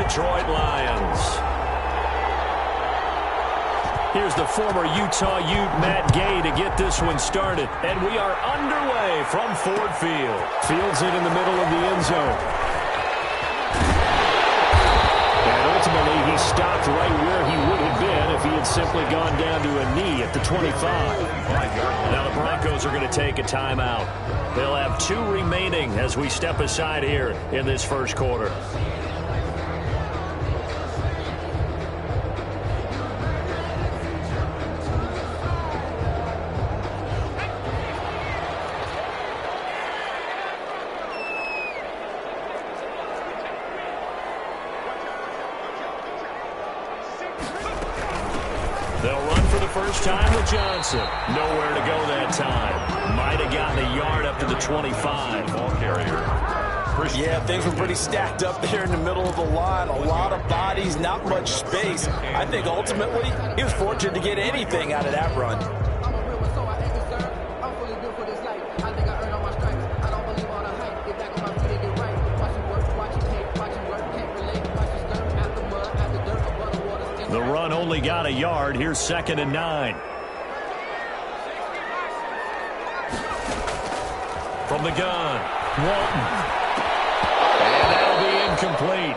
Detroit Lions. Here's the former Utah Ute, Matt Gay, to get this one started. And we are underway from Ford Field. Fields it in the middle of the end zone. And ultimately, he stopped right where he would have been if he had simply gone down to a knee at the 25. Now the Broncos are going to take a timeout. They'll have 2 remaining as we step aside here in this first quarter. They'll run for the first time with Johnson. Nowhere to go that time. Might have gotten a yard up to the 25. Ball carrier. Yeah, things were pretty stacked up there in the middle of the line. A lot of bodies, not much space. I think ultimately he was fortunate to get anything out of that run. The run only got a yard. Here's 2nd and 9. From the gun, Walton. And that'll be incomplete.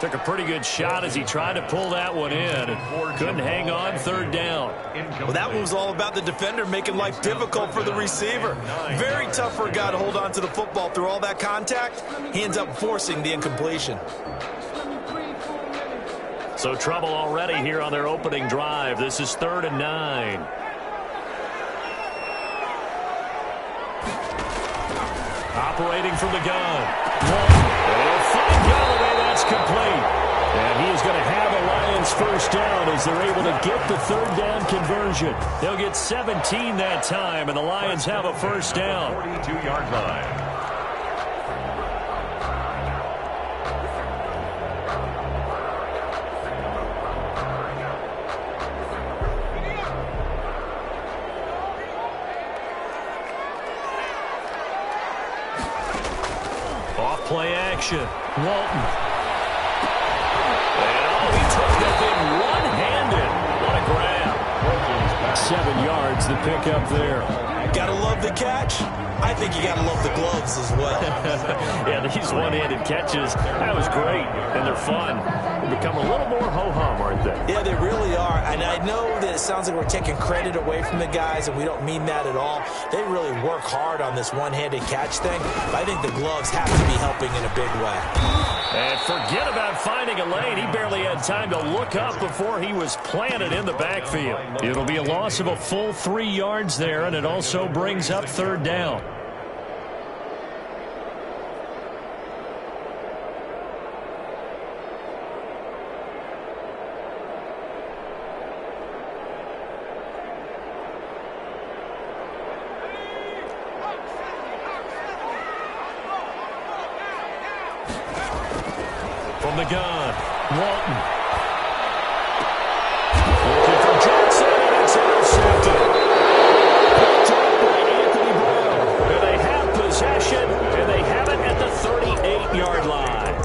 Took a pretty good shot as he tried to pull that one in and couldn't hang on 3rd down. Well, that one was all about the defender making life difficult for the receiver. Very tough for a guy to hold on to the football through all that contact. He ends up forcing the incompletion. So trouble already here on their opening drive. This is 3rd and 9. Operating from the gun. They'll find Galloway. That's complete. And he is going to have a Lions first down as they're able to get the 3rd down conversion. They'll get 17 that time, and the Lions have a first down. 42-yard line. Play action. Walton. And he took that thing one-handed. What a grab. 7 yards, the pickup there. Gotta love the catch. I think you gotta love the gloves as well. Yeah, these one-handed catches, that was great. And they're fun. They become a little more ho-hum, aren't they? Yeah, they really are. And I know that it sounds like we're taking credit away from the guys, and we don't mean that at all. They really work hard on this one-handed catch thing. But I think the gloves have to be helping in a big way. And forget about finding a lane. He barely had time to look up before he was planted in the backfield. It'll be a loss of a full 3 yards there, and it also brings up 3rd down. From the gun, Walton. Looking for Johnson, and it's intercepted. Dropped by Anthony Brown. And they have possession, and they have it at the 38-yard line.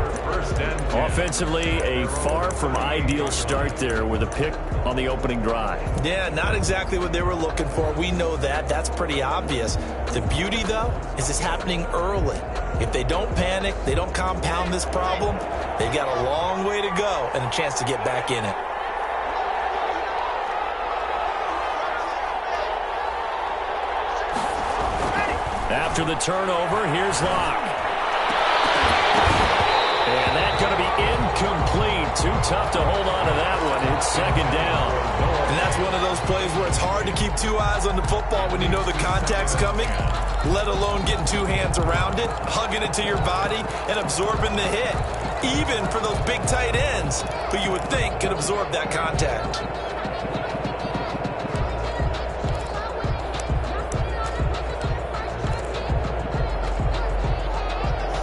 Offensively, a far from ideal start there with a pick on the opening drive. Yeah, not exactly what they were looking for. We know that. That's pretty obvious. The beauty, though, is it's happening early. If they don't panic, they don't compound this problem, they've got a long way to go and a chance to get back in it. After the turnover, here's Locke. And that's going to be incomplete. Too tough to hold on to that one. It's 2nd down. And that's one of those plays where it's hard to keep 2 eyes on the football when you know the contact's coming, let alone getting 2 hands around it, hugging it to your body, and absorbing the hit. Even for those big tight ends who you would think could absorb that contact.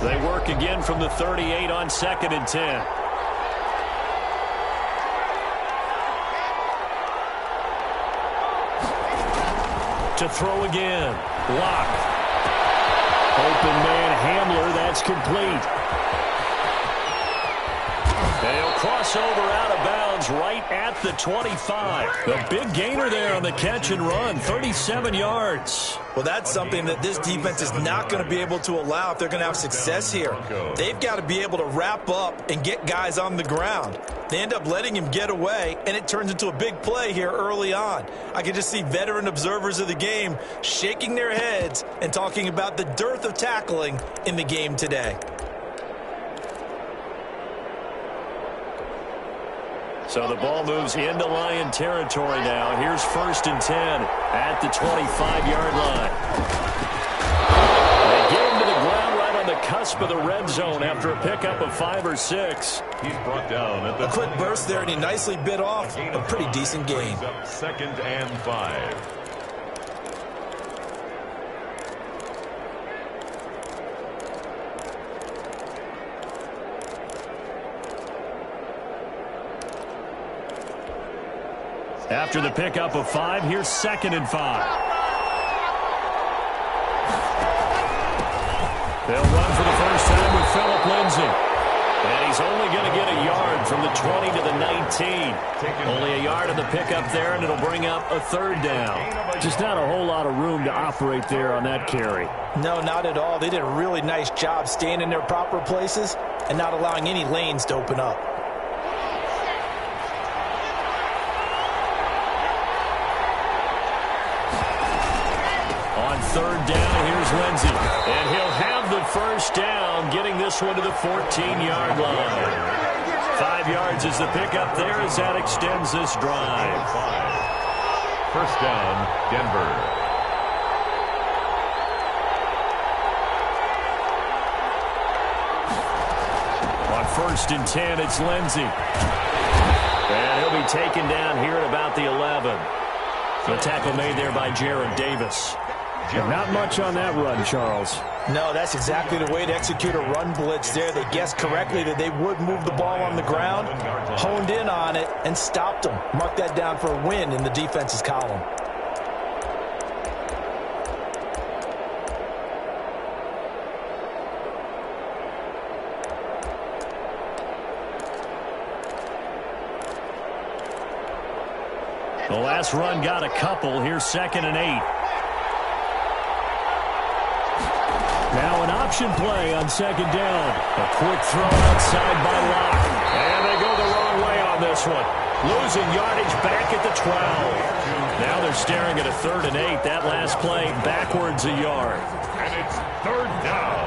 They work again from the 38 on 2nd and 10. To throw again. Locke. Open man Hamler. That's complete. They'll cross over out of bounds right at the 25. The big gainer there on the catch and run, 37 yards. Well, that's something that this defense is not going to be able to allow if they're going to have success here. They've got to be able to wrap up and get guys on the ground. They end up letting him get away, and it turns into a big play here early on. I can just see veteran observers of the game shaking their heads and talking about the dearth of tackling in the game today. So the ball moves into Lion territory now. Here's 1st and 10 at the 25-yard line. They get him to the ground right on the cusp of the red zone after a pickup of 5 or 6. He's brought down at the a quick burst there, and he nicely bit off a pretty decent gain. 2nd and 5. After the pickup of 5, here's 2nd and 5. They'll run for the first time with Phillip Lindsay. And he's only going to get a yard from the 20 to the 19. Only a yard of the pickup there, and it'll bring up a 3rd down. Just not a whole lot of room to operate there on that carry. No, not at all. They did a really nice job staying in their proper places and not allowing any lanes to open up. On 3rd down, here's Lindsay. And he'll have the first down, getting this one to the 14-yard line. 5 yards is the pickup there as that extends this drive. 1st down, Denver. On 1st and 10, it's Lindsay. And he'll be taken down here at about the 11. The tackle made there by Jared Davis. Not much on that run, Charles. No, that's exactly the way to execute a run blitz there. They guessed correctly that they would move the ball on the ground, honed in on it, and stopped them. Mark that down for a win in the defense's column. The last run got a couple. Here's 2nd and 8. Now an option play on 2nd down. A quick throw outside by Locke. And they go the wrong way on this one. Losing yardage back at the 12. Now they're staring at a 3rd and 8. That last play backwards a yard. And it's 3rd down.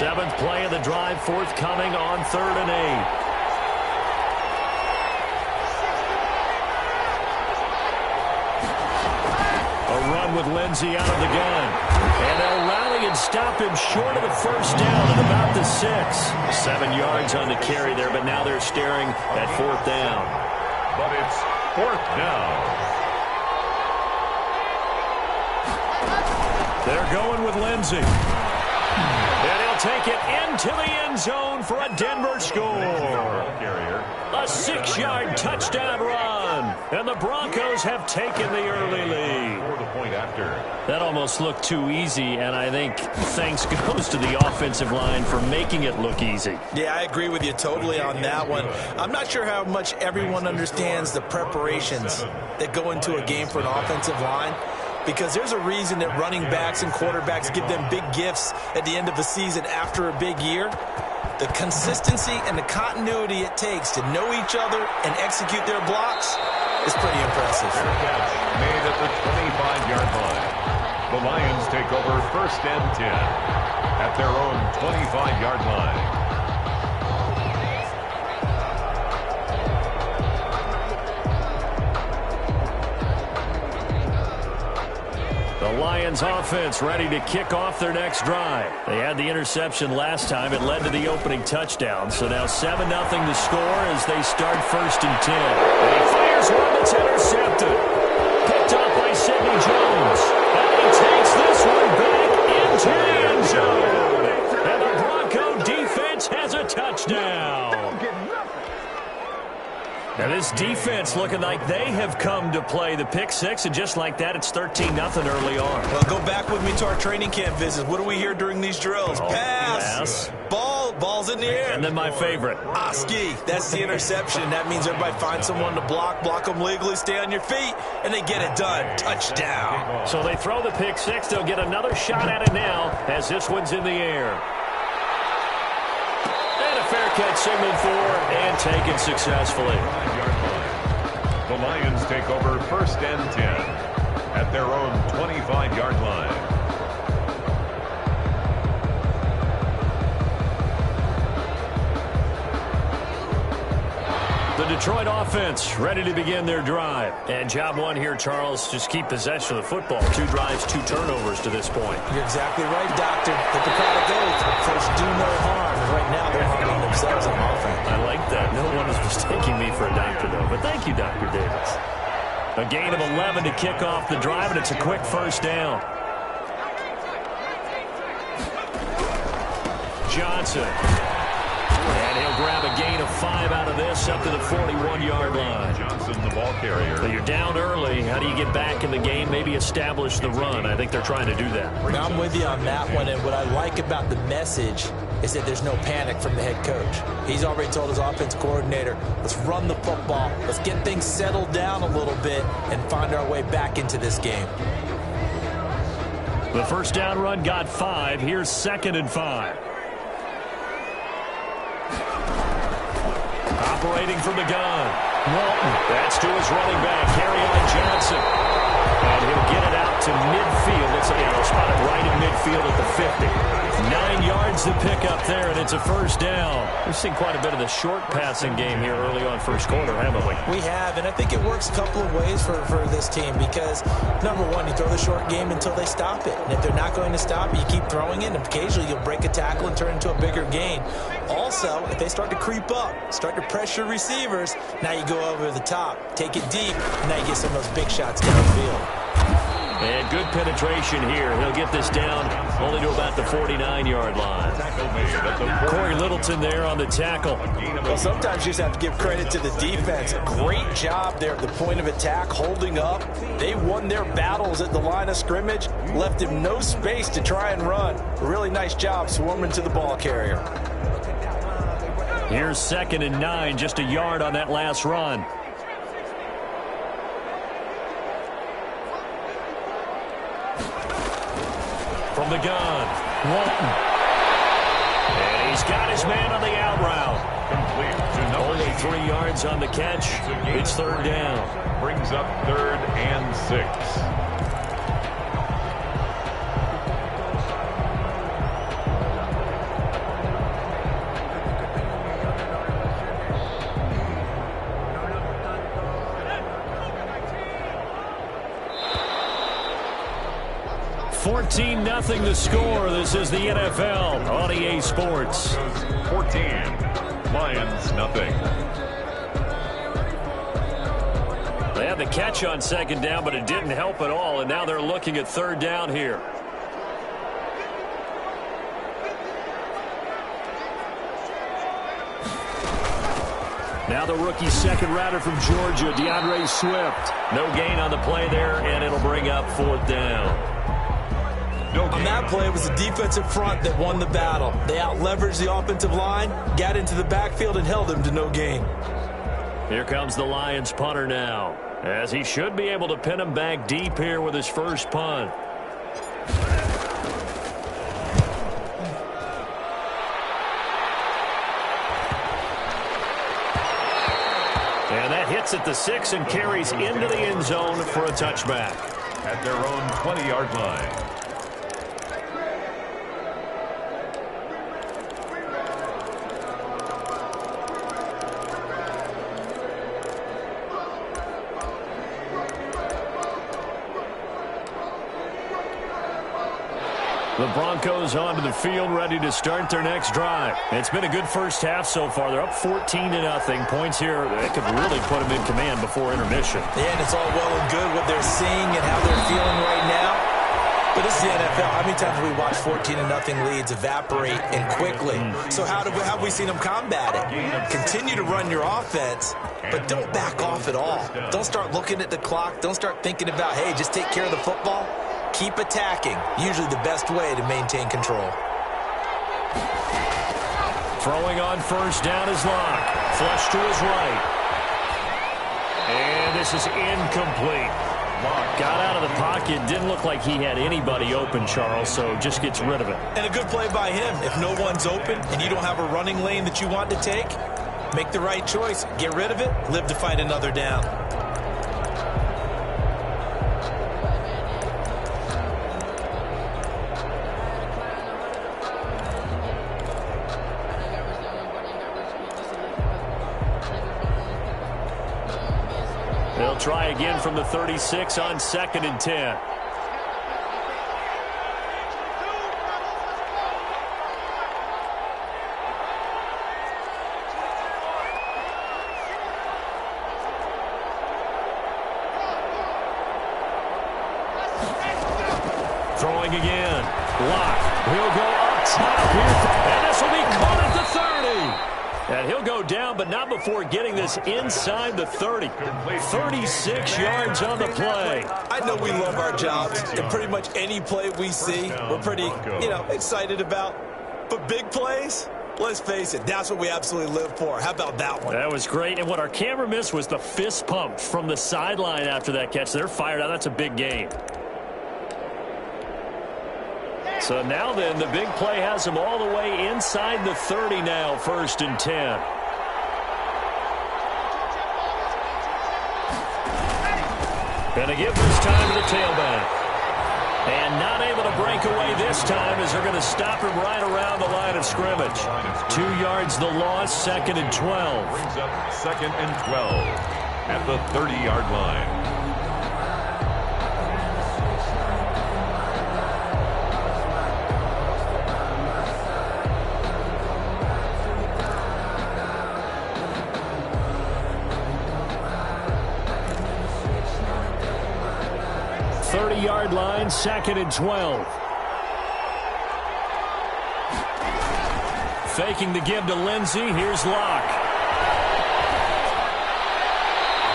Seventh play of the drive forthcoming on 3rd and 8. A run with Lindsay out of the gun. And they'll rally and stop him short of the first down at about the 6. 7 yards on the carry there, but now they're staring at 4th down. But it's 4th down. They're going with Lindsay. And he'll take it into the end zone for a Denver score. A 6-yard touchdown run. And the Broncos have taken the early lead. That almost looked too easy, and I think thanks goes to the offensive line for making it look easy. Yeah, I agree with you totally on that one. I'm not sure how much everyone understands the preparations that go into a game for an offensive line, because there's a reason that running backs and quarterbacks give them big gifts at the end of the season after a big year. The consistency and the continuity it takes to know each other and execute their blocks is pretty impressive. Made at the 25-yard line. The Lions take over 1st and 10 at their own 25-yard line. The Lions offense ready to kick off their next drive. They had the interception last time. It led to the opening touchdown. So now 7-0 to score as they start 1st and 10. And he fires one that's intercepted. Picked up by Sidney Jones. And he takes this one back into the end zone. And the Bronco defense has a Now this defense looking like they have come to play. The pick six, and just like that, it's 13-0 early on. Well, go back with me to our training camp visits. What do we hear during these drills? Pass. Ball's in the air. And then my favorite. Ski. That's the interception. That means everybody finds someone to block them legally, stay on your feet, and they get it done. Touchdown. So they throw the pick six. They'll get another shot at it now as this one's in the air. And a fair catch signaled for and taken successfully. The Lions take over 1st and 10 at their own 25-yard line. The Detroit offense ready to begin their drive. And job one here, Charles, just keep possession of the football. 2 drives, 2 turnovers to this point. You're exactly right, Doctor. Hippocratic oath. First, do no harm. Right now, they're harming themselves on offense. I like that. No one is mistaking me for a doctor, though. But thank you, Dr. Davis. A gain of 11 to kick off the drive, and it's a quick first down. Johnson. And he'll grab a gain of 5 out of this up to the 41-yard line. Johnson, the ball carrier. So you're down early. How do you get back in the game? Maybe establish the run. I think they're trying to do that. Now, I'm with you on that one, and what I like about the message is that there's no panic from the head coach. He's already told his offense coordinator, let's run the football, let's get things settled down a little bit and find our way back into this game. The first down run got 5. Here's 2nd and 5. Operating from the gun. Walton. That's to his running back, Kerryon Johnson. And he'll get it out to midfield. It's a spot it right in midfield at the 50. 9 yards to pick up there, and it's a first down. We've seen quite a bit of the short passing game here early on first quarter, haven't we? We have, and I think it works a couple of ways for this team because, number one, you throw the short game until they stop it. And if they're not going to stop it, you keep throwing it, and occasionally you'll break a tackle and turn into a bigger gain. Also, if they start to creep up, start to pressure receivers, now you go over the top, take it deep, and now you get some of those big shots downfield. And good penetration here. He'll get this down only to about the 49-yard line. Corey Littleton there on the tackle. Well, sometimes you just have to give credit to the defense. Great job there at the point of attack, holding up. They won their battles at the line of scrimmage, left him no space to try and run. Really nice job swarming to the ball carrier. Here's 2nd and 9, just a yard on that last run. From the gun, Walton. And he's got his man on the out route. Complete to Only 3 yards on the catch. It's 3rd down. Brings up 3rd and 6. Nothing to score. This is the NFL on EA Sports. 14. Lions, nothing. They had the catch on 2nd down, but it didn't help at all, and now they're looking at 3rd down here. Now the rookie 2nd rounder from Georgia, DeAndre Swift. No gain on the play there, and it'll bring up 4th down. On that play, it was the defensive front that won the battle. They out-leveraged the offensive line, got into the backfield, and held them to no gain. Here comes the Lions punter now, as he should be able to pin him back deep here with his first punt. And that hits at the 6 and carries into the end zone for a touchback. At their own 20-yard line. The Broncos onto the field, ready to start their next drive. It's been a good first half so far. They're up 14-0. Points here, they could really put them in command before intermission. Yeah, and it's all well and good what they're seeing and how they're feeling right now. But this is the NFL. How many times have we watched 14-0 leads evaporate and quickly? So how have we seen them combat it? Continue to run your offense, but don't back off at all. Don't start looking at the clock. Don't start thinking about, hey, just take care of the football. Keep attacking. Usually the best way to maintain control. Throwing on first down is Locke. Flush to his right. And this is incomplete. Got out of the pocket. Didn't look like he had anybody open, Charles, so just gets rid of it. And a good play by him. If no one's open and you don't have a running lane that you want to take, make the right choice. Get rid of it. Live to fight another down. They'll try again from the 36 on 2nd and 10. Throwing again. Locke. He'll go up top here. And this will be caught at the 30. And he'll go down, but not before getting this inside the 30. 36 yards on the play. I know we love our jobs, and pretty much any play we see, we're pretty, excited about. But big plays, let's face it, that's what we absolutely live for. How about that one? That was great, and what our camera missed was the fist pump from the sideline after that catch. They're fired out. That's a big game. So now then, the big play has them all the way inside the 30 now, 1st and 10. Going to give this time to the tailback. And not able to break away this time as they're going to stop him right around the line of scrimmage. 2 yards the loss, 2nd and 12. Brings up 2nd and 12 at the 30-yard line. Yard line, 2nd and 12. Faking the give to Lindsey. Here's Locke.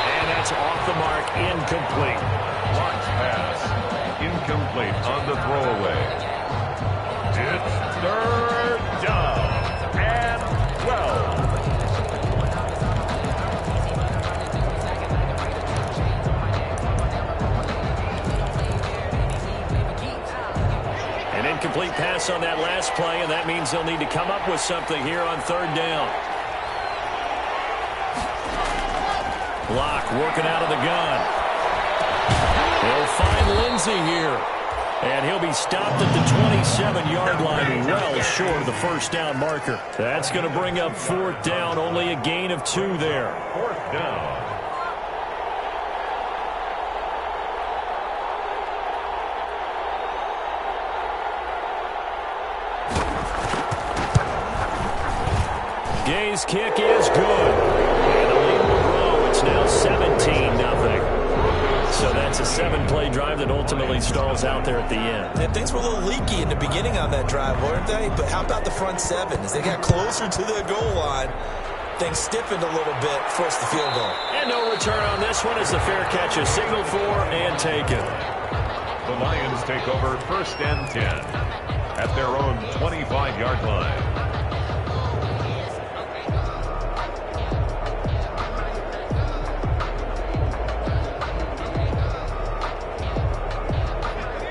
And that's off the mark, incomplete. Locke's pass, incomplete on the throwaway. It's 3rd down and 12. Incomplete pass on that last play, and that means they'll need to come up with something here on 3rd down. Locke working out of the gun. They'll find Lindsey here. And he'll be stopped at the 27-yard line, well short of the 1st down marker. That's going to bring up 4th down, only a gain of 2 there. 4th down. Gay's kick is good. And the lead will grow. It's now 17-0. So that's a 7-play drive that ultimately stalls out there at the end. And things were a little leaky in the beginning on that drive, weren't they? But how about the front 7? As they got closer to the goal line, things stiffened a little bit, forced the field goal. And no return on this one as the fair catch is signaled for and taken. The Lions take over 1st and 10 at their own 25-yard line.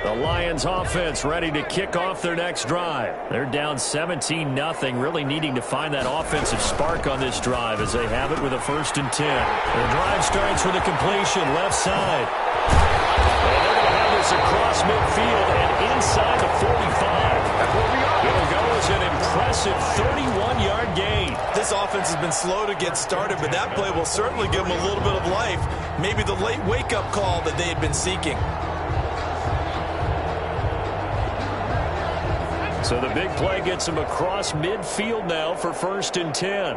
The Lions offense ready to kick off their next drive. They're down 17-0, really needing to find that offensive spark on this drive as they have it with a 1st and 10. Their drive starts with a completion left side. And they're going to have this across midfield and inside the 45. It'll go as an impressive 31-yard gain. This offense has been slow to get started, but that play will certainly give them a little bit of life. Maybe the late wake-up call that they had been seeking. So the big play gets them across midfield now for 1st and 10.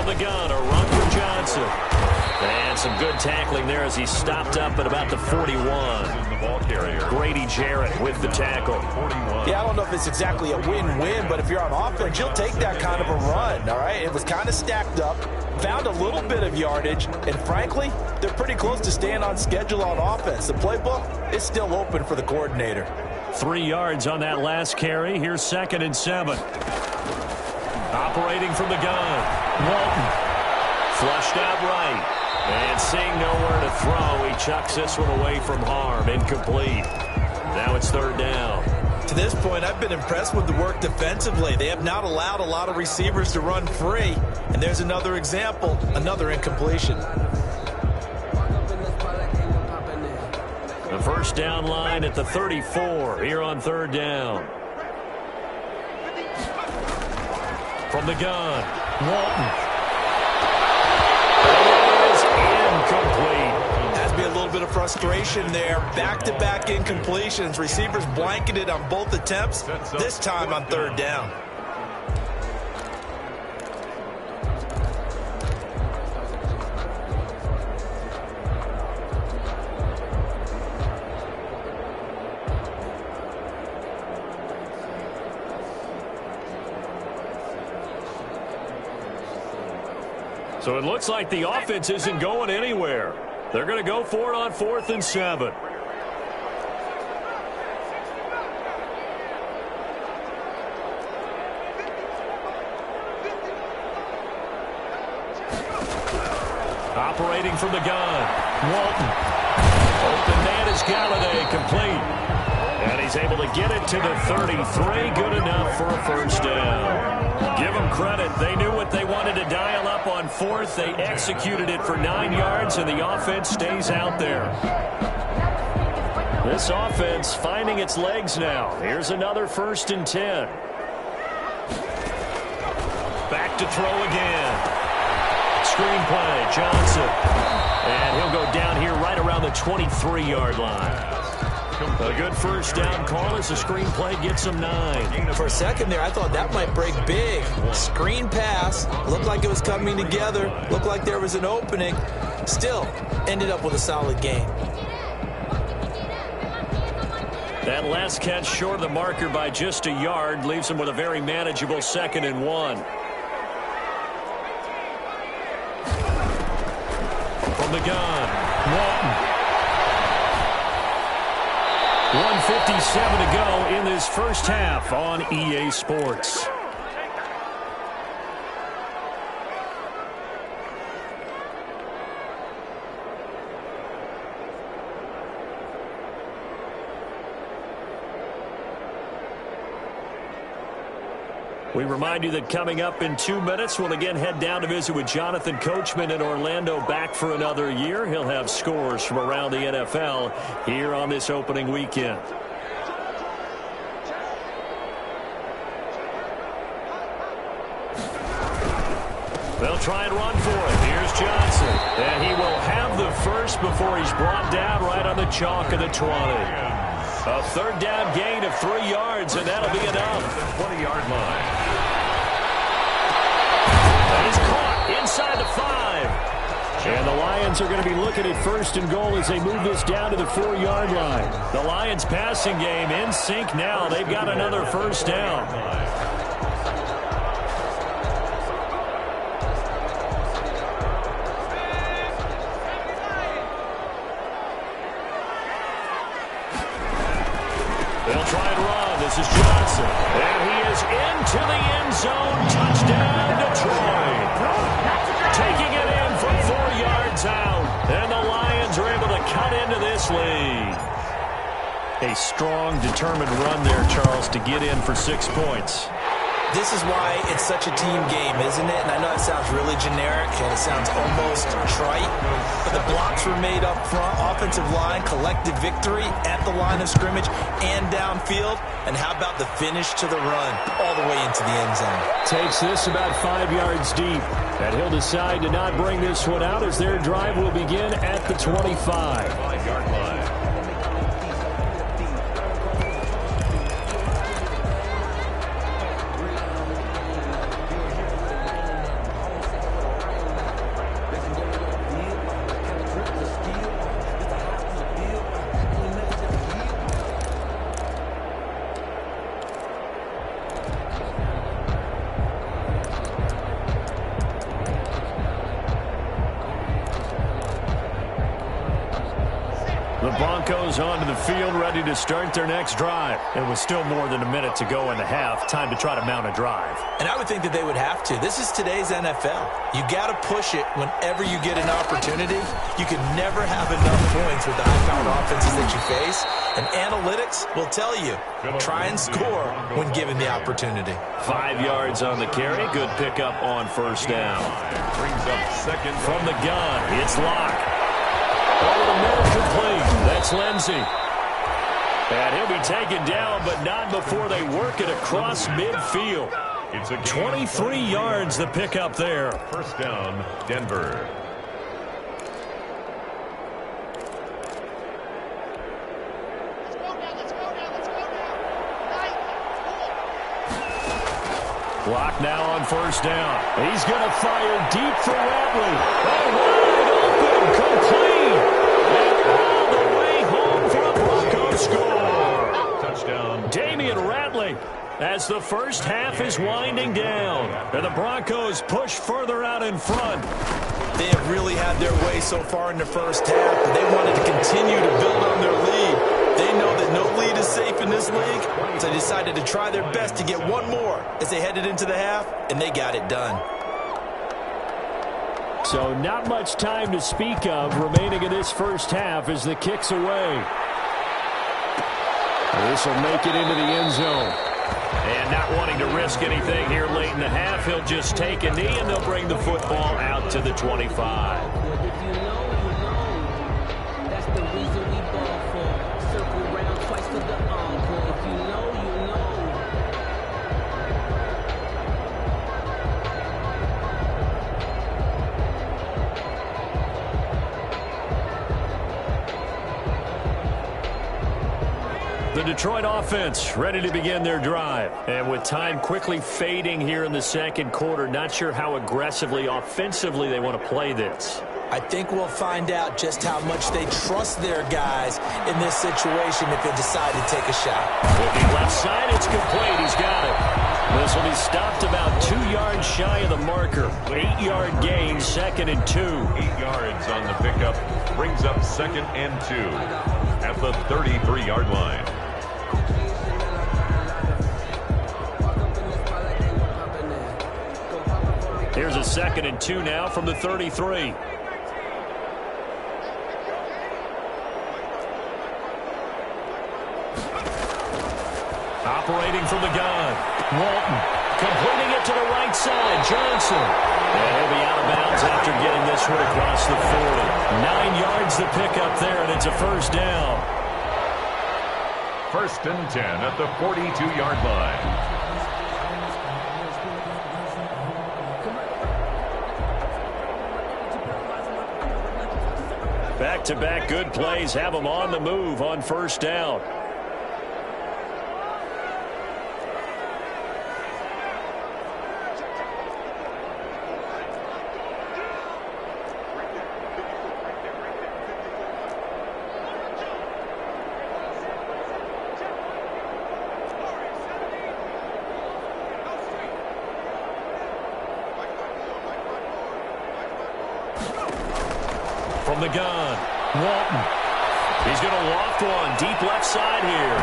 From the gun, a run for Johnson. And some good tackling there as he stopped up at about the 41. Grady Jarrett with the tackle. Yeah, I don't know if it's exactly a win-win, but if you're on offense, you'll take that kind of a run, all right? It was kind of stacked up, found a little bit of yardage, and frankly, they're pretty close to staying on schedule on offense. The playbook is still open for the coordinator. 3 yards on that last carry. Here's 2nd and 7. Operating from the gun. Walton. Flushed out right. And seeing nowhere to throw, he chucks this one away from harm. Incomplete. Now it's 3rd down. To this point, I've been impressed with the work defensively. They have not allowed a lot of receivers to run free. And there's another example, another incompletion. The first down line at the 34 here on 3rd down. From the gun, Walton. Incomplete. Has to be a little bit of frustration there. Back-to-back incompletions. Receivers blanketed on both attempts, this time on 3rd down. So it looks like the offense isn't going anywhere. They're going to go for it on 4th and 7. Operating from the gun, Walton. Open man is Galladay, complete. And he's able to get it to the 33. Good enough for a 1st down. Give them credit. They knew what they wanted to dial up on 4th. They executed it for 9 yards, and the offense stays out there. This offense finding its legs now. Here's another 1st and 10. Back to throw again. Screenplay, Johnson. And he'll go down here right around the 23-yard line. A good 1st down call as the screenplay gets him 9. For a second there, I thought that might break big. Screen pass. Looked like it was coming together. Looked like there was an opening. Still, ended up with a solid gain. That last catch short of the marker by just a yard leaves him with a very manageable 2nd and 1. From the gun, Walton. 1:57 to go in this first half on EA Sports. We remind you that coming up in 2 minutes, we'll again head down to visit with Jonathan Coachman in Orlando, back for another year. He'll have scores from around the NFL here on this opening weekend. They'll try and run for it. Here's Johnson. And he will have the first before he's brought down right on the chalk of the 20. A 3rd down gain of 3 yards, and that'll be enough. 20-yard line. That is caught inside the 5. And the Lions are going to be looking at 1st and goal as they move this down to the 4-yard line. The Lions passing game in sync now. They've got another 1st down. They'll try and run. This is Johnson. And he is into the end zone. Touchdown, Detroit. Taking it in from 4 yards out. And the Lions are able to cut into this lead. A strong, determined run there, Charles, to get in for 6 points. This is why it's such a team game, isn't it? And I know it sounds really generic and it sounds almost trite, but the blocks were made up front, offensive line, collective victory at the line of scrimmage and downfield. And how about the finish to the run all the way into the end zone? Takes this about 5 yards deep. And he'll decide to not bring this one out as their drive will begin at the 25. 5-yard line. the Broncos onto the field, ready to start their next drive. And with still more than a minute to go in the half, time to try to mount a drive. And I would think that they would have to. This is today's NFL. You got to push it whenever you get an opportunity. You can never have enough points with the high-powered offenses that you face. And analytics will tell you, try and score when given the opportunity. 5 yards on the carry. Good pickup on first down. Brings up second from the gun. It's Locke. Over the middle, complete. That's Lindsey. And he'll be taken down, but not before they work it across midfield. It's a 23 yards the pickup there. First down, Denver. Block now on first down. He's going to fire deep for Ratley. Oh, wide open, complete. And all the way home for a Broncos score. Touchdown. Damian Ratley as the first half is winding down. And the Broncos push further out in front. They have really had their way so far in the first half, but they wanted to continue to build on their lead. They know that no lead is safe in this league, so they decided to try their best to get one more as they headed into the half, and they got it done. So not much time to speak of remaining in this first half as the kick's away. This will make it into the end zone. And not wanting to risk anything here late in the half, he'll just take a knee, and they'll bring the football out to the 25. The Detroit offense ready to begin their drive. And with time quickly fading here in the second quarter, not sure how aggressively, offensively they want to play this. I think we'll find out just how much they trust their guys in this situation if they decide to take a shot. Looking left side, it's complete. He's got it. This will be stopped about 2 yards shy of the marker. 8-yard gain, 2nd and 2. 8 yards on the pickup. Brings up 2nd and 2 at the 33-yard line. Here's a 2nd and 2 now from the 33. Operating from the gun. Walton completing it to the right side. Johnson. And he'll be out of bounds after getting this one across the 40. 9 yards the pickup there, and it's a first down. 1st and 10 at the 42-yard line. Back-to-back good plays have them on the move on first down. From the gun, Walton. He's going to loft one deep left side here.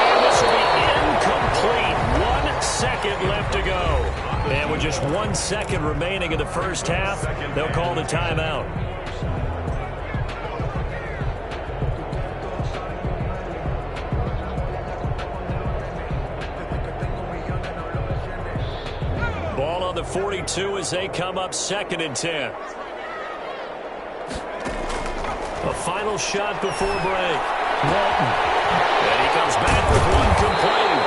And this will be incomplete. 1 second left to go. And with just 1 second remaining in the first half, they'll call the timeout. Ball on the 42 as they come up 2nd and 10. A final shot before break. Walton. And he comes back with one complete.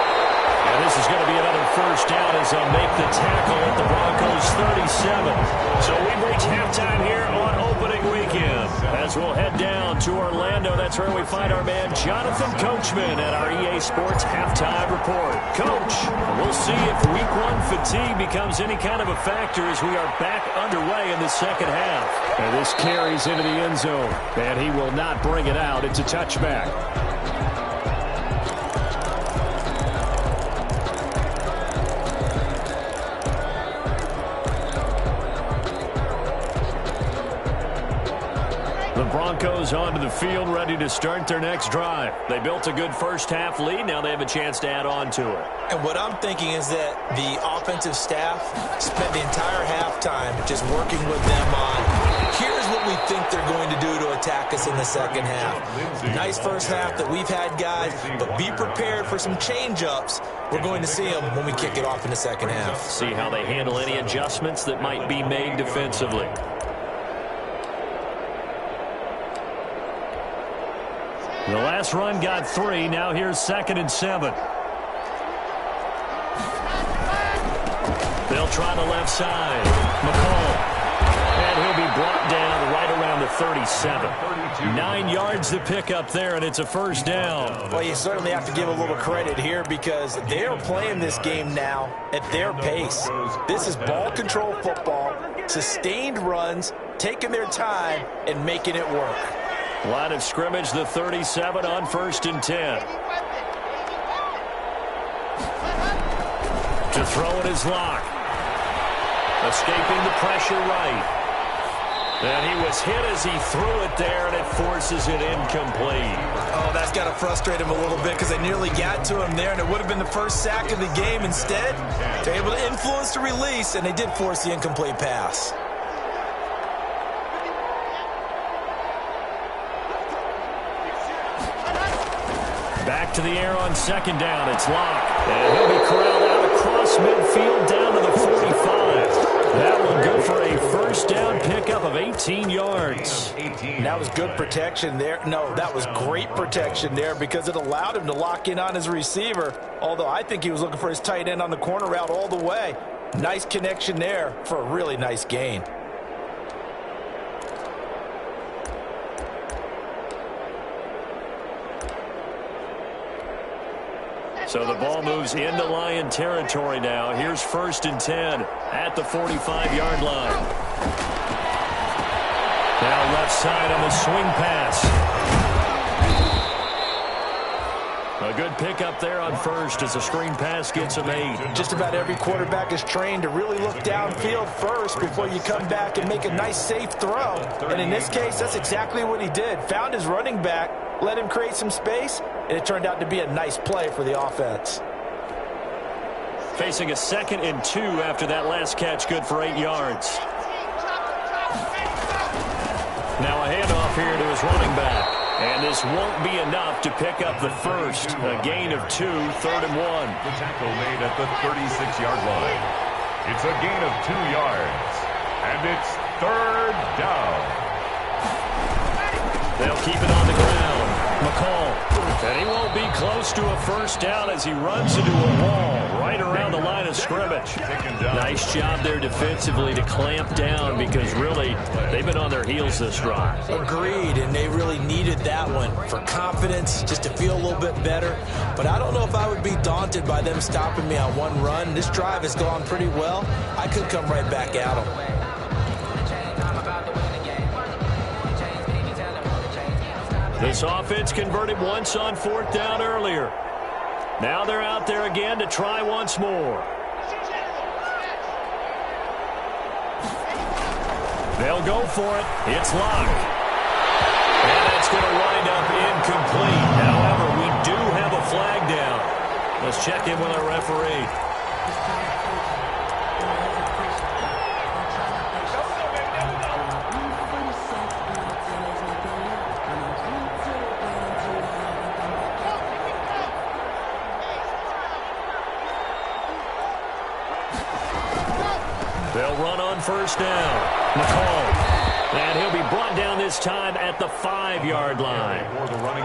And this is going to be another first down as they'll make the tackle at the Broncos 37. So we've reached halftime here on opening weekend. As we'll head down to Orlando, that's where we find our man Jonathan Coachman at our EA Sports Halftime Report. Coach, we'll see if Week 1 fatigue becomes any kind of a factor as we are back underway in the second half. And this carries into the end zone. And he will not bring it out. It's a touchback. The Broncos onto the field, ready to start their next drive. They built a good first-half lead. Now they have a chance to add on to it. And what I'm thinking is that the offensive staff spent the entire halftime just working with them on, here's what we think they're going to do to attack us in the second half. Nice first half that we've had, guys, but be prepared for some change-ups. We're going to see them when we kick it off in the second half. See how they handle any adjustments that might be made defensively. The last run got 3. Now here's 2nd and 7. They'll try the left side. McCall. And he'll be brought down right around the 37. 9 yards to pick up there, and it's a first down. Well, you certainly have to give a little credit here because they are playing this game now at their pace. This is ball control football, sustained runs, taking their time, and making it work. Line of scrimmage, the 37 on 1st and 10. To throw it is Locke. Escaping the pressure right. And he was hit as he threw it there, and it forces it incomplete. Oh, that's got to frustrate him a little bit because they nearly got to him there, and it would have been the first sack of the game. Instead, they're able to influence the release, and they did force the incomplete pass. Back to the air on 2nd down. It's Locke. And he'll be corralled out across midfield down to the 45. That will go for a first down pickup of 18 yards. That was good protection there. No, that was great protection there because it allowed him to lock in on his receiver, although I think he was looking for his tight end on the corner route all the way. Nice connection there for a really nice gain. So the ball moves into Lion territory now. Here's 1st and 10 at the 45-yard line. Now left side on the swing pass. A good pickup there on 1st as the screen pass gets him 8. Just about every quarterback is trained to really look downfield first before you come back and make a nice, safe throw. And in this case, that's exactly what he did. Found his running back, let him create some space, and it turned out to be a nice play for the offense. Facing a 2nd and 2 after that last catch, good for 8 yards. Now a handoff here to his running back. And this won't be enough to pick up the first. A gain of 2, 3rd and 1. The tackle made at the 36-yard line. It's a gain of 2 yards. And it's 3rd down. They'll keep it on the ground. McCall. And he won't be close to a first down as he runs into a wall right around the line of scrimmage. Nice job there defensively to clamp down because really they've been on their heels this drive. Agreed, and they really needed that one for confidence, just to feel a little bit better. But I don't know if I would be daunted by them stopping me on one run. This drive has gone pretty well. I could come right back at them. This offense converted once on 4th down earlier. Now they're out there again to try once more. They'll go for it. It's Locke. And that's going to wind up incomplete. However, we do have a flag down. Let's check in with our referee. They'll run on 1st down. McCall. And he'll be brought down this time at the 5-yard line.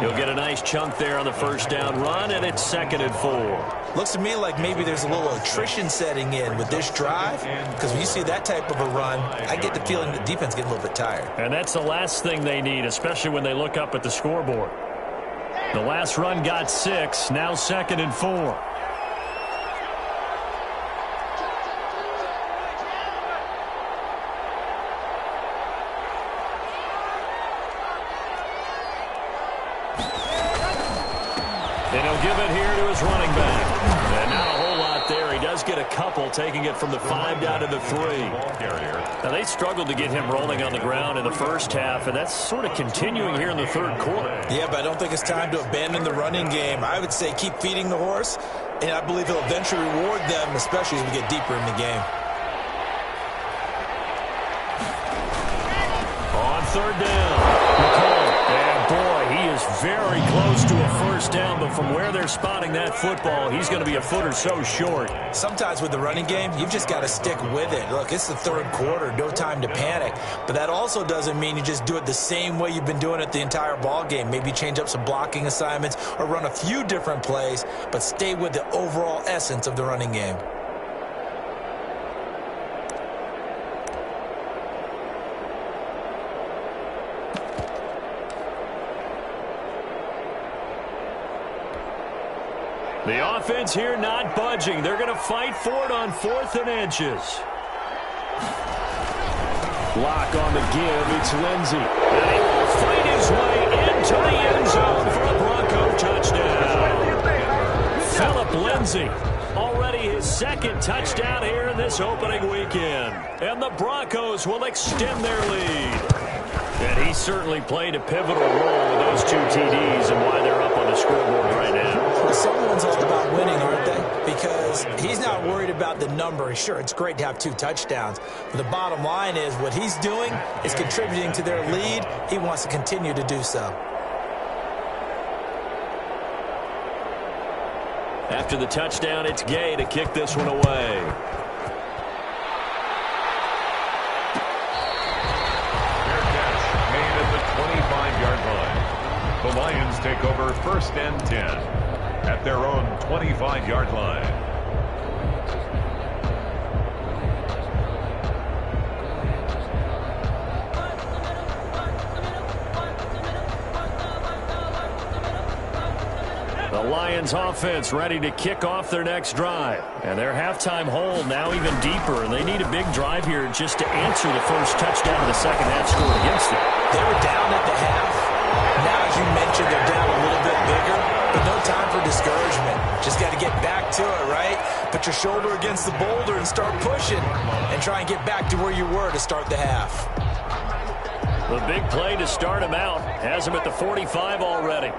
He'll get a nice chunk there on the 1st down run, and it's 2nd and 4. Looks to me like maybe there's a little attrition setting in with this drive, because when you see that type of a run, I get the feeling the defense getting a little bit tired. And that's the last thing they need, especially when they look up at the scoreboard. The last run got 6, now 2nd and 4. And he'll give it here to his running back. And not a whole lot there. He does get a couple, taking it from the 5 down to the 3. Now, they struggled to get him rolling on the ground in the first half, and that's sort of continuing here in the third quarter. Yeah, but I don't think it's time to abandon the running game. I would say keep feeding the horse, and I believe he'll eventually reward them, especially as we get deeper in the game. On third down. And boy, he is very close to a first down, but from where they're spotting that football, he's going to be a foot or so short. Sometimes with the running game, you've just got to stick with it. Look, it's the third quarter, no time to panic. But that also doesn't mean you just do it the same way you've been doing it the entire ball game. Maybe change up some blocking assignments or run a few different plays, but stay with the overall essence of the running game. The offense here not budging. They're going to fight for it on 4th and inches. Block on the give. It's Lindsey. And he will fight his way into the end zone for a Bronco touchdown. Phillip Lindsey, already his second touchdown here in this opening weekend. And the Broncos will extend their lead. And he certainly played a pivotal role with those 2 TDs and why they're up on the scoreboard right now. Well, someone's all about winning, aren't they? Because he's not worried about the number. Sure, it's great to have 2 touchdowns. But the bottom line is what he's doing is contributing to their lead. He wants to continue to do so. After the touchdown, it's Gay to kick this one away. The Lions take over 1st and 10 at their own 25-yard line. The Lions offense ready to kick off their next drive. And their halftime hold now even deeper, and they need a big drive here just to answer the first touchdown of the second half scored against them. They were down at the half. Now, as you mentioned, they're down a little bit bigger, but no time for discouragement. Just got to get back to it, right? Put your shoulder against the boulder and start pushing and try and get back to where you were to start the half. The big play to start him out has him at the 45 already.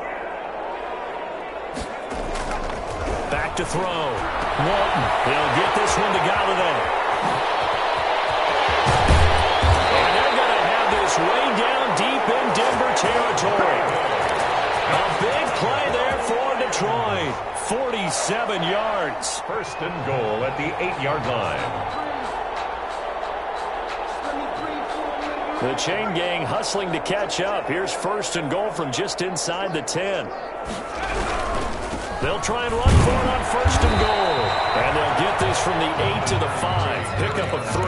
Back to throw. Walton, he'll get this one to Galladay. And they're going to have this way down deep in Denver territory. A big play there for Detroit. 47 yards. 1st and goal at the 8-yard line. The chain gang hustling to catch up. Here's 1st and goal from just inside the 10. They'll try and run for it on 1st and goal. And they'll get this from the 8 to the 5. Pickup of 3.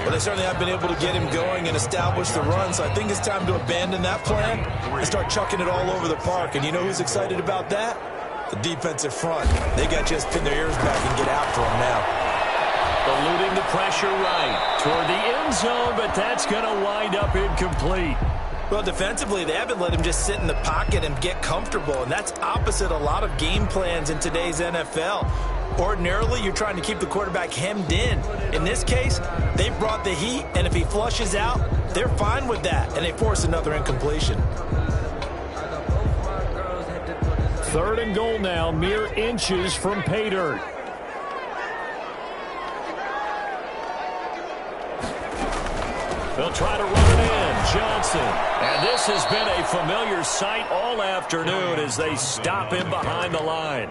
Well, they certainly have been able to get him going and establish the run, so I think it's time to abandon that plan and start chucking it all over the park. And you know who's excited about that? The defensive front. They got to just pin their ears back and get after him now. Eluding the pressure right toward the end zone, but that's going to wind up incomplete. Well, defensively, they haven't let him just sit in the pocket and get comfortable, and that's opposite a lot of game plans in today's NFL. Ordinarily, you're trying to keep the quarterback hemmed in. In this case, they brought the heat, and if he flushes out, they're fine with that, and they force another incompletion. 3rd and goal now, mere inches from pay dirt. They'll try to run it in. Johnson. And this has been a familiar sight all afternoon as they stop him behind the line.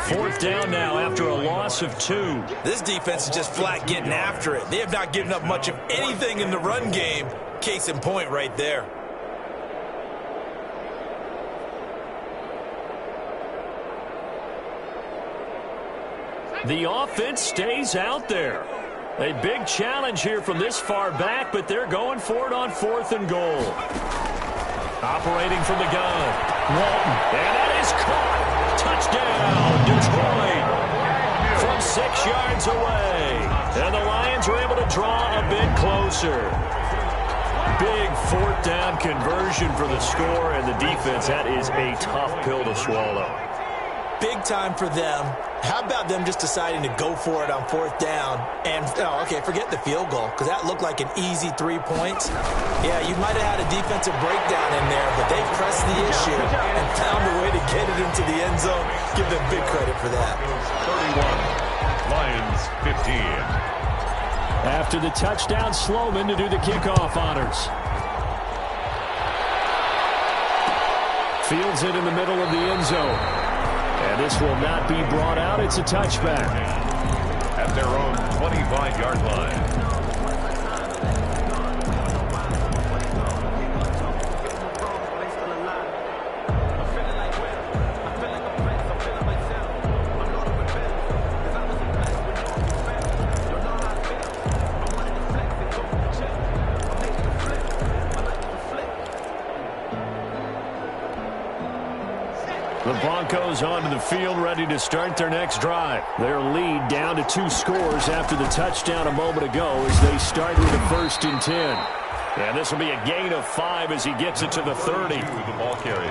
4th down now after a loss of 2. This defense is just flat getting after it. They have not given up much of anything in the run game. Case in point right there. The offense stays out there. A big challenge here from this far back, but they're going for it on 4th and goal. Operating from the gun. Walton. And that is caught. Touchdown, Detroit. From 6 yards away. And the Lions are able to draw a bit closer. Big 4th down conversion for the score, and the defense, that is a tough pill to swallow. big time for them. How about them just deciding to go for it on 4th down? And, forget the field goal, because that looked like an easy 3 points. Yeah, you might have had a defensive breakdown in there, but they pressed the issue and found a way to get it into the end zone. Give them big credit for that. 31, Lions 15. After the touchdown, Sloman to do the kickoff honors. Fields it in the middle of the end zone. And this will not be brought out. It's a touchback. At their own 25-yard line. The Broncos onto the field, ready to start their next drive. Their lead down to 2 scores after the touchdown a moment ago as they start with a 1st and 10. And this will be a gain of 5 as he gets it to the 30.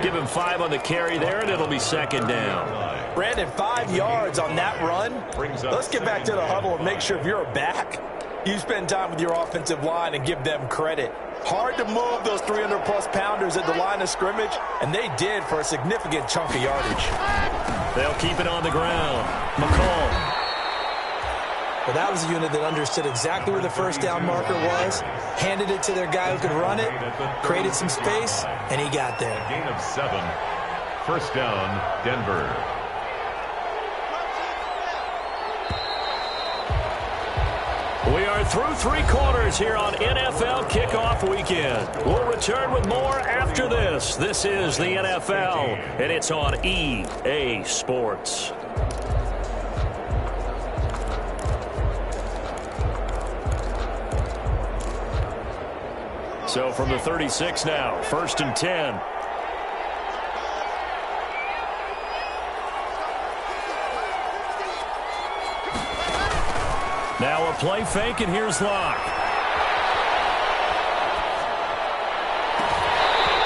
Give him 5 on the carry there, and it'll be 2nd down. Brandon, 5 yards on that run. Let's get back to the huddle and make sure if you're a back, you spend time with your offensive line and give them credit. Hard to move those 300-plus pounders at the line of scrimmage, and they did for a significant chunk of yardage. They'll keep it on the ground. McCall. Well, that was a unit that understood exactly where the 1st down marker was, handed it to their guy who could run it, created some space, and he got there. Gain of 7. 1st down, Denver. We are through 3 quarters here on NFL Kickoff Weekend. We'll return with more after this. This is the NFL, and it's on EA Sports. So from the 36 now, 1st and 10. Now a play fake, and here's Locke.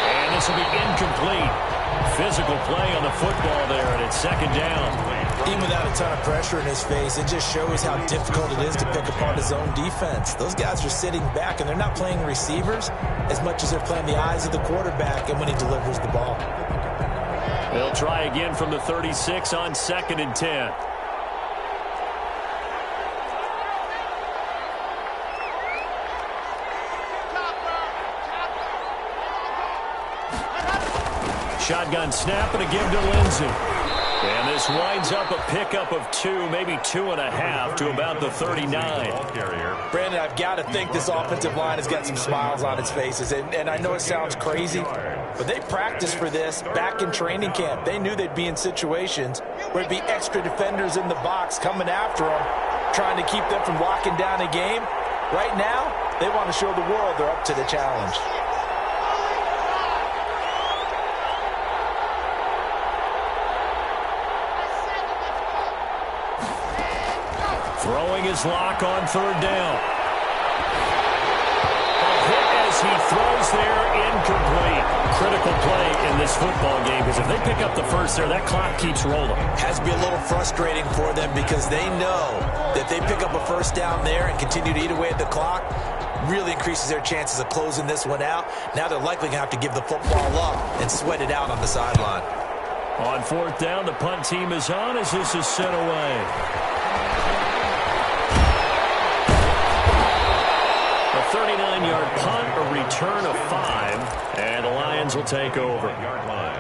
And this will be incomplete. Physical play on the football there, and it's 2nd down. Even without a ton of pressure in his face, it just shows how difficult it is to pick apart his own defense. Those guys are sitting back, and they're not playing receivers as much as they're playing the eyes of the quarterback and when he delivers the ball. They'll try again from the 36 on 2nd and 10. Shotgun snap and a give to Lindsey. And this winds up a pickup of 2, maybe 2.5 to about the 39. Brandon, I've got to think this offensive line has got some smiles on its faces. And I know it sounds crazy, but they practiced for this back in training camp. They knew they'd be in situations where it'd be extra defenders in the box coming after them, trying to keep them from locking down a game. Right now, they want to show the world they're up to the challenge. Throwing his Lock on 3rd down. A hit as he throws there, incomplete. Critical play in this football game, because if they pick up the 1st there, that clock keeps rolling. Has to be a little frustrating for them because they know that if they pick up a 1st down there and continue to eat away at the clock, really increases their chances of closing this one out. Now they're likely going to have to give the football up and sweat it out on the sideline. On 4th down, the punt team is on as this is sent away. A 39-yard punt, a return of 5, and the Lions will take over. Yard line.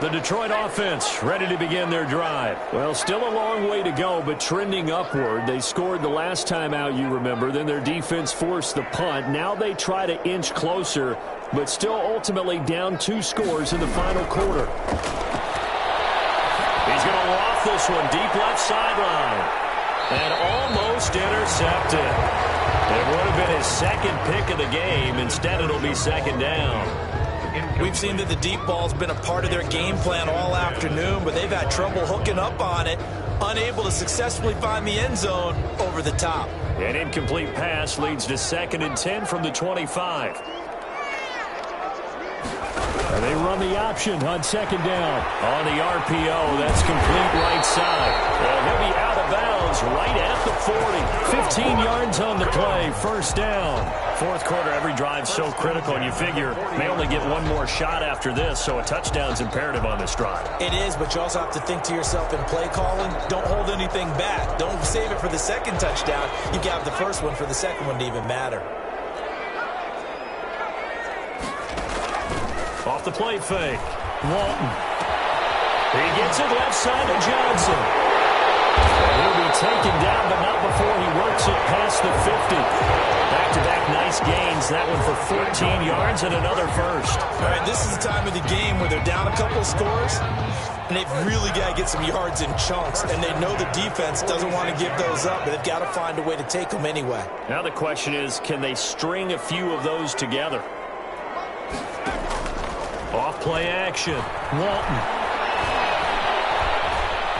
The Detroit offense ready to begin their drive. Well, still a long way to go, but trending upward. They scored the last time out, you remember. Then their defense forced the punt. Now they try to inch closer, but still ultimately down 2 scores in the final quarter. He's going to loft this one deep left sideline. And almost intercepted. It would have been his second pick of the game. Instead, it'll be second down. We've seen that the deep ball's been a part of their game plan all afternoon, but they've had trouble hooking up on it, unable to successfully find the end zone over the top. An incomplete pass leads to 2nd and 10 from the 25. And they run the option on 2nd down. On the RPO, that's complete right side. And he'll be out of bounds right at the 40. 15 yards on the play, first down. Fourth quarter, every drive's so critical, and you figure they only get one more shot after this, so a touchdown's imperative on this drive. It is, but you also have to think to yourself in play calling, don't hold anything back. Don't save it for the second touchdown. You can have the first one for the second one to even matter. Off the play fake. Walton. He gets it left side to Johnson. And he'll be taken down, but not before he works it past the 50. Back-to-back nice gains. That one for 14 yards and another first. All right, this is the time of the game where they're down a couple of scores, and they've really got to get some yards in chunks, and they know the defense doesn't want to give those up, but they've got to find a way to take them anyway. Now the question is, can they string a few of those together? Off play action. Walton.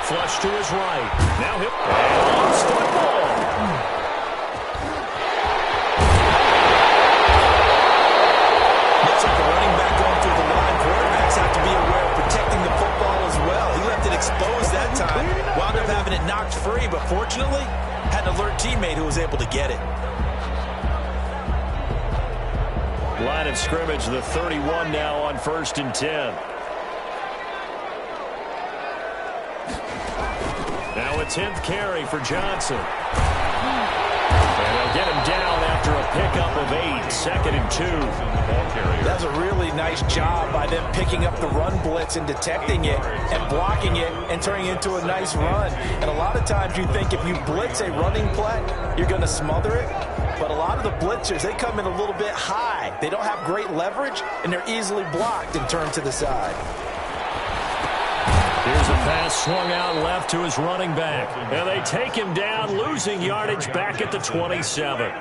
Flush to his right. Now hit. And lost the ball. Looks like a running back going through the line. Quarterbacks have to be aware of protecting the football as well. He left it exposed that time. Wound up having it knocked free, but fortunately, had an alert teammate who was able to get it. Line of scrimmage, the 31 now on 1st and 10. Now a 10th carry for Johnson. And they'll get him down after a pickup of 8. 2nd and 2. That's a really nice job by them picking up the run blitz and detecting it and blocking it and turning it into a nice run. And a lot of times you think if you blitz a running play, you're going to smother it. But a lot of the blitzers, they come in a little bit high. They don't have great leverage, and they're easily blocked and turned to the side. Here's a pass swung out left to his running back. And they take him down, losing yardage back at the 27.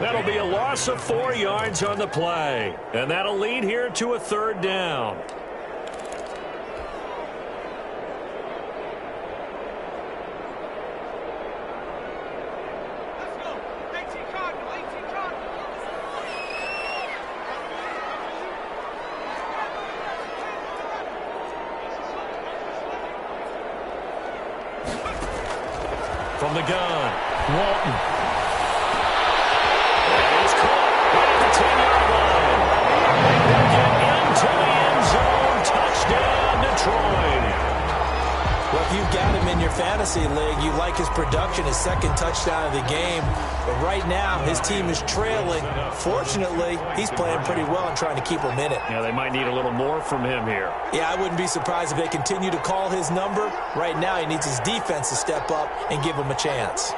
That'll be a loss of 4 yards on the play. And that'll lead here to a 3rd down. From the gun, Walton. And he's caught at the 10-yard line. They'll get into the end zone. Touchdown, Detroit. Well, if you've got him in your fantasy league, you like his production, his second touchdown of the game. But right now, his team is trailing. Fortunately, he's playing pretty well and trying to keep him in it. Yeah, they might need a little more from him here. Yeah, I wouldn't be surprised if they continue to call his number. Right now, he needs his defense to step up and give him a chance.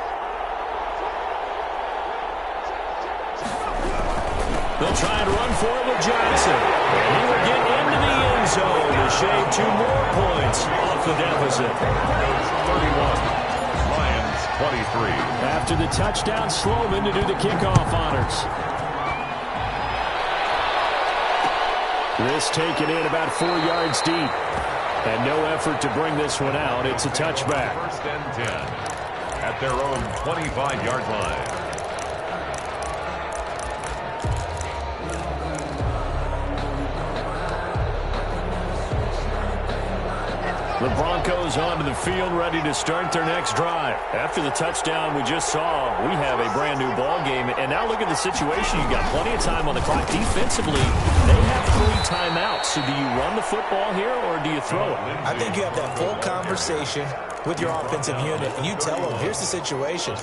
They'll try and run for it with Johnson. And he will get into the end zone to shave 2 more points off the deficit. 31. Lions 23. After the touchdown, Sloman to do the kickoff honors. This taken in about 4 yards deep. And no effort to bring this one out. It's a touchback. 1st and 10 at their own 25-yard line. The Broncos onto the field, ready to start their next drive. After the touchdown we just saw, we have a brand new ball game. And now look at the situation. You've got plenty of time on the clock. Defensively, they have 3 timeouts. So do you run the football here or do you throw it? I think you have that full conversation with your offensive unit, and you tell them, here's the situation.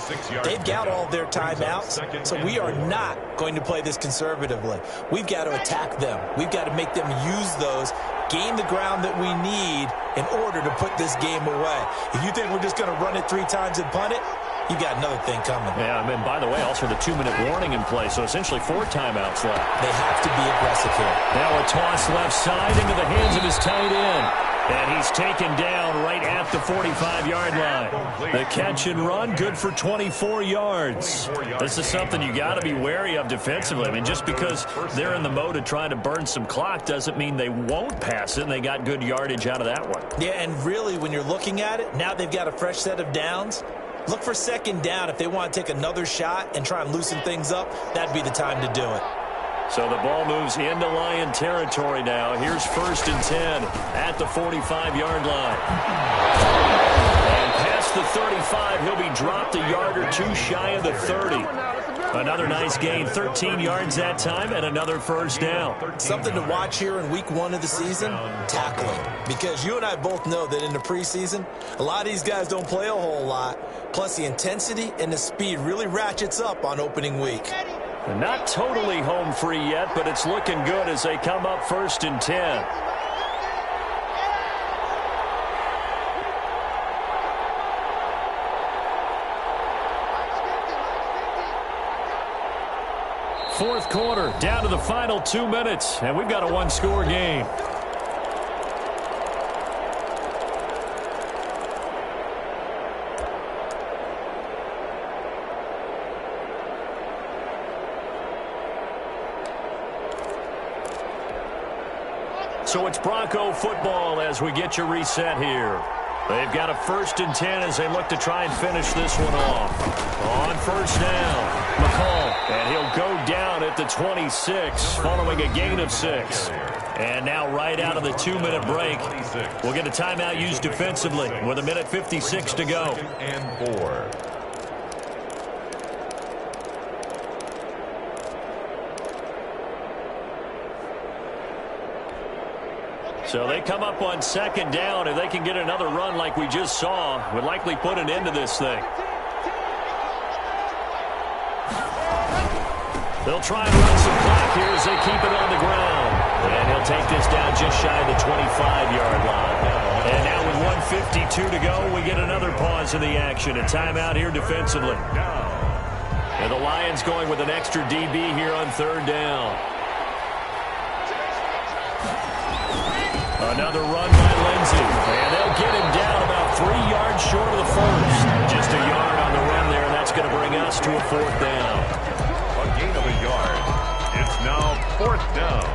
They've got all their timeouts, so we are not going to play this conservatively. We've got to attack them. We've got to make them use those, gain the ground that we need in order to put this game away. If you think we're just going to run it 3 times and punt it, you got another thing coming. Yeah, and by the way, also the 2-minute warning in play, so essentially 4 timeouts left. They have to be aggressive here. Now a toss left side into the hands of his tight end. And he's taken down right at the 45-yard line. The catch and run, good for 24 yards. This is something you got to be wary of defensively. I mean, just because they're in the mode of trying to burn some clock doesn't mean they won't pass it, and they got good yardage out of that one. Yeah, and really, when you're looking at it, now they've got a fresh set of downs. Look for second down. If they want to take another shot and try and loosen things up, that'd be the time to do it. So the ball moves into Lion territory now. Here's 1st and 10 at the 45-yard line. And past the 35, he'll be dropped a yard or two shy of the 30. Another nice gain, 13 yards that time, and another first down. Something to watch here in week 1 of the season, tackling. Because you and I both know that in the preseason, a lot of these guys don't play a whole lot. Plus, the intensity and the speed really ratchets up on opening week. Not totally home free yet, but it's looking good as they come up 1st and 10. Fourth quarter, down to the final 2 minutes, and we've got a one-score game. So it's Bronco football as we get you reset here. They've got a 1st and 10 as they look to try and finish this one off. On first down, McCall, and he'll go down at the 26 following a gain of 6. And now right out of the 2-minute break, we'll get a timeout used defensively with 1:56 to go. And 4. So they come up on 2nd down. If they can get another run like we just saw, would likely put an end to this thing. They'll try and run some clock here as they keep it on the ground. And he'll take this down just shy of the 25-yard line. And now with 1:52 to go, we get another pause in the action. A timeout here defensively. And the Lions going with an extra DB here on 3rd down. Another run by Lindsey, and they'll get him down about 3 yards short of the first. Just a yard on the run there, and that's going to bring us to a 4th down. A gain of a yard. It's now 4th down.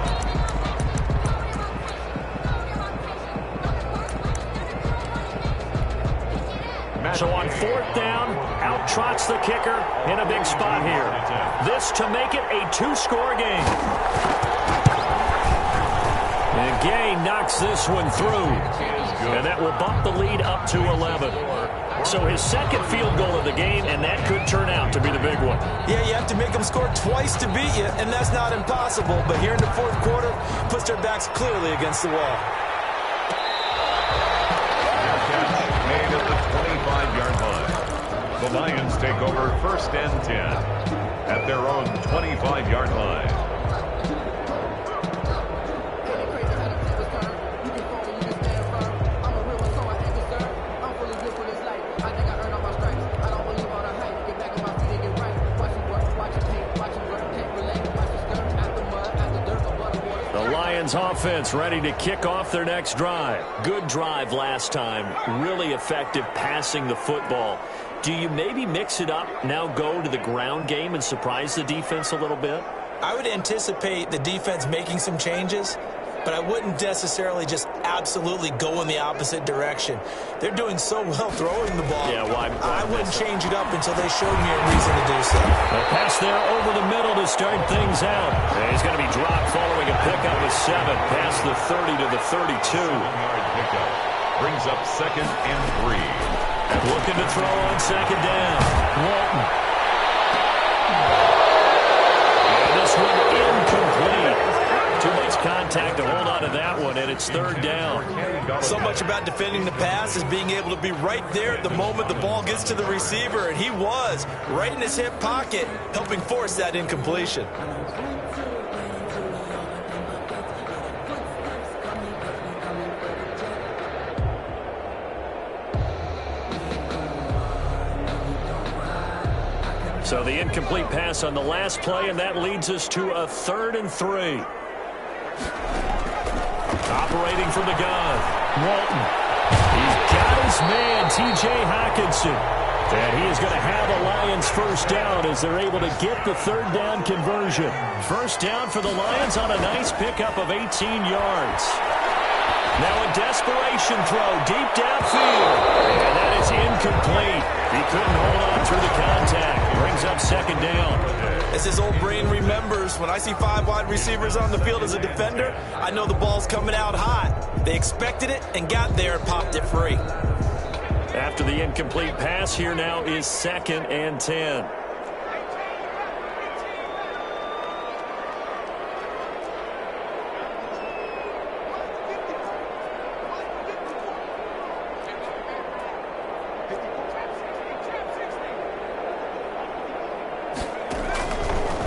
So on 4th down, out trots the kicker in a big spot here. This to make it a 2-score game. And Gay knocks this one through. And that will bump the lead up to 11. So his 2nd field goal of the game, and that could turn out to be the big one. Yeah, you have to make them score twice to beat you, and that's not impossible. But here in the 4th quarter, puts their backs clearly against the wall. Made at the 25-yard line. The Lions take over 1st and 10 at their own 25-yard line. Offense ready to kick off their next drive. Good drive last time. Really effective passing the football. Do you maybe mix it up, now go to the ground game and surprise the defense a little bit? I would anticipate the defense making some changes, but I wouldn't necessarily just absolutely go in the opposite direction. They're doing so well throwing the ball. Yeah, why I wouldn't change it up until they showed me a reason to do so. A pass there over the middle to start things out. And he's going to be dropped following a pickup of 7 past the 30 to the 32. 7-yard pickup brings up 2nd and 3. Looking to throw on 2nd down. Walton. And this one incomplete. Too much contact to hold on to that one, and it's 3rd down. So much about defending the pass is being able to be right there at the moment the ball gets to the receiver, and he was right in his hip pocket, helping force that incompletion. So the incomplete pass on the last play, and that leads us to a 3rd and 3. Operating from the gun, Walton. He's got his man, T.J. Hockenson. And he is going to have a Lions first down as they're able to get the third down conversion. First down for the Lions on a nice pickup of 18 yards. Now a desperation throw deep downfield. And that is incomplete. He couldn't hold on through the contact. Brings up second down. As his old brain remembers, when I see 5 wide receivers on the field as a defender, I know the ball's coming out hot. They expected it and got there and popped it free. After the incomplete pass, here now is 2nd and 10.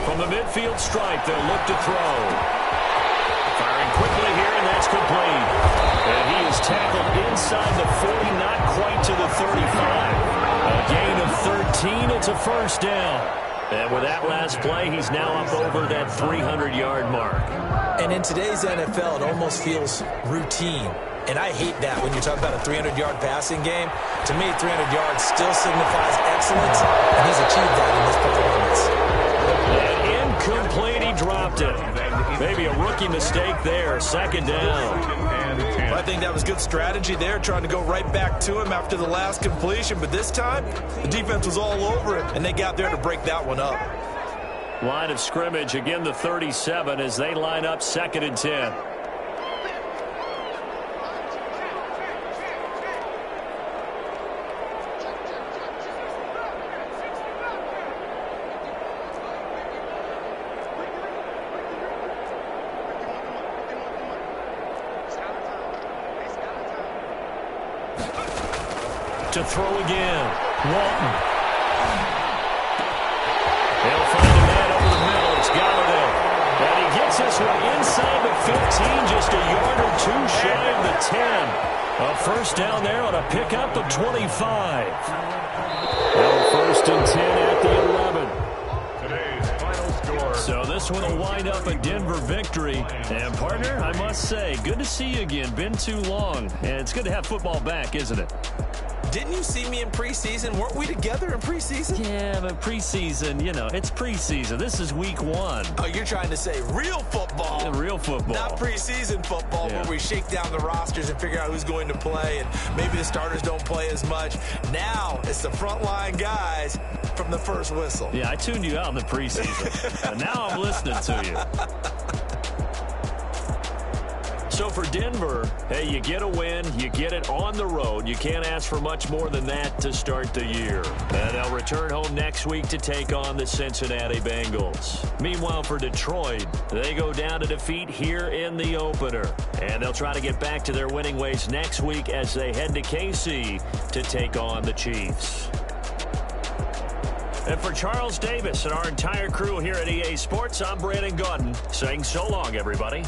From the midfield stripe, they'll look to throw. Firing quickly here, and that's complete. And he is tackled inside the 40, not quite to the 35. A gain of 13, it's a first down. And with that last play, he's now up over that 300-yard mark. And in today's NFL, it almost feels routine. And I hate that when you talk about a 300-yard passing game. To me, 300 yards still signifies excellence, and he's achieved that in this performance. And incomplete, he dropped it. Maybe a rookie mistake there, second down. I think that was good strategy there, trying to go right back to him after the last completion. But this time, the defense was all over it, and they got there to break that one up. Line of scrimmage, again the 37 as they line up 2nd and 10. To throw again, Walton. They'll find a man over the middle. It's Galladay. And he gets this one inside the 15, just a yard or two shy of the 10. A first down there on a pickup of 25. Now 1st and 10 at the 11. Today's final score. So this one will wind up a Denver victory. And partner, I must say, good to see you again. Been too long. And it's good to have football back, isn't it? Didn't you see me in preseason? Weren't we together in preseason? Yeah, but preseason, you know, it's preseason. This is week 1. Oh, you're trying to say real football. Yeah, real football. Not preseason football where we shake down the rosters and figure out who's going to play, and maybe the starters don't play as much. Now it's the frontline guys from the first whistle. Yeah, I tuned you out in the preseason. And now I'm listening to you. So for Denver, hey, you get a win, you get it on the road. You can't ask for much more than that to start the year. And they'll return home next week to take on the Cincinnati Bengals. Meanwhile, for Detroit, they go down to defeat here in the opener. And they'll try to get back to their winning ways next week as they head to KC to take on the Chiefs. And for Charles Davis and our entire crew here at EA Sports, I'm Brandon Gaudin saying so long, everybody.